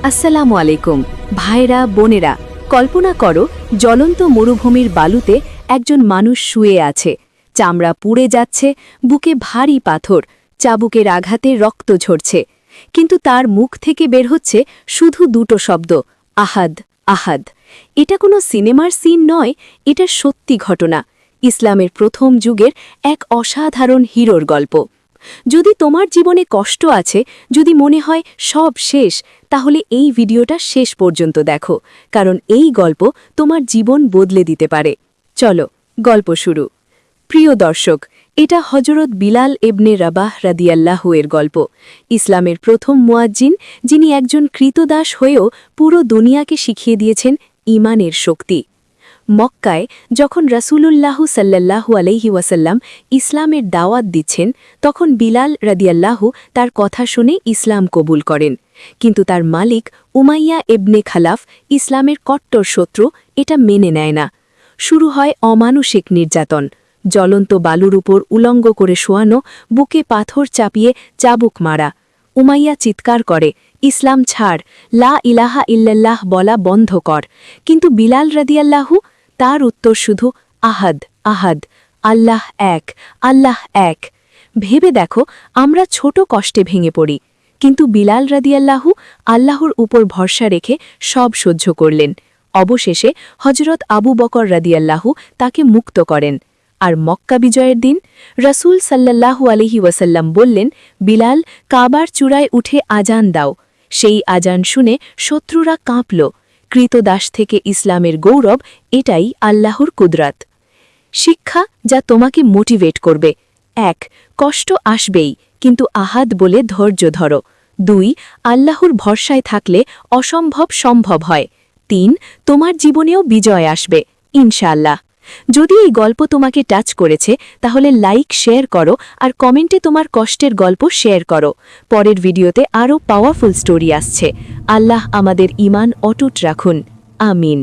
আসসালামু আলাইকুম ভাইরা বোনেরা, কল্পনা করো জ্বলন্ত মরুভূমির বালুতে একজন মানুষ শুয়ে আছে। চামড়া পুড়ে যাচ্ছে, বুকে ভারী পাথর, চাবুকের আঘাতে রক্ত ঝরছে। কিন্তু তার মুখ থেকে বের হচ্ছে শুধু দুটো শব্দ, আহাদ আহাদ। এটা কোনো সিনেমার সিন নয়, এটা সত্যি ঘটনা, ইসলামের প্রথম যুগের এক অসাধারণ হিরোর গল্প। যদি তোমার জীবনে কষ্ট আছে, যদি মনে হয় সব শেষ, তাহলে এই ভিডিওটা শেষ পর্যন্ত দেখো, কারণ এই গল্প তোমার জীবন বদলে দিতে পারে। চলো গল্প শুরু। প্রিয় দর্শক, এটা হজরত বিলাল ইবনে রাবাহ রাদিয়াল্লাহু এর গল্প। ইসলামের প্রথম মুয়াজ্জিন, যিনি একজন কৃতদাস হয়েও পুরো দুনিয়াকে শিখিয়ে দিয়েছেন ঈমানের শক্তি। মক্কায় যখন রাসূলুল্লাহ সাল্লাল্লাহু আলাইহি ওয়াসাল্লাম ইসলামের দাওয়াত দিচ্ছেন, তখন বিলাল রাদিয়াল্লাহু তার কথা শুনে ইসলাম কবুল করেন। কিন্তু তার মালিক উমাইয়া ইবনে খালাফ, ইসলামের কট্টর শত্রু, এটা মেনে নেয় না। শুরু হয় অমানুষিক নির্যাতন, জ্বলন্ত বালুর উপর উলঙ্গ করে শোয়ানো, বুকে পাথর চাপিয়ে চাবুক মারা। উমাইয়া চিৎকার করে, ইসলাম ছাড়, লা ইলাহা ইল্লাল্লাহ বলা বন্ধ কর। কিন্তু বিলাল রাদিয়াল্লাহু, তার উত্তর শুধু আহাদ আহাদ, আল্লাহ এক, আল্লাহ এক। ভেবে দেখো, আমরা ছোট কষ্টে ভেঙে পড়ি, কিন্তু বিলাল রাদিয়াল্লাহু আল্লাহর উপর ভরসা রেখে সব সহ্য করলেন। অবশেষে হজরত আবু বকর রাদিয়াল্লাহু তাকে মুক্ত করেন। আর মক্কা বিজয়ের দিন রাসূল সাল্লাল্লাহু আলাইহি ওয়াসাল্লাম বললেন, বিলাল, কাবার চূড়ায় উঠে আজান দাও। সেই আজান শুনে শত্রুরা কাঁপল। কৃতদাস থেকে ইসলামের গৌরব, এটাই আল্লাহর কুদরত। শিক্ষা যা তোমাকে মোটিভেট করবে: ১. কষ্ট আসবেই, কিন্তু আহাদ বলে ধৈর্য ধরো। ২. আল্লাহর ভরসায় থাকলে অসম্ভব সম্ভব হয়। ৩. তোমার জীবনেও বিজয় আসবে ইনশাআল্লাহ। যদি এই গল্প তোমাকে টাচ করেছে, তাহলে লাইক, শেয়ার করো আর কমেন্টে তোমার কষ্টের গল্প শেয়ার করো। পরের ভিডিওতে আরও পাওয়ারফুল স্টোরি আসছে। আল্লাহ আমাদের ঈমান অটুট রাখুন। আমিন।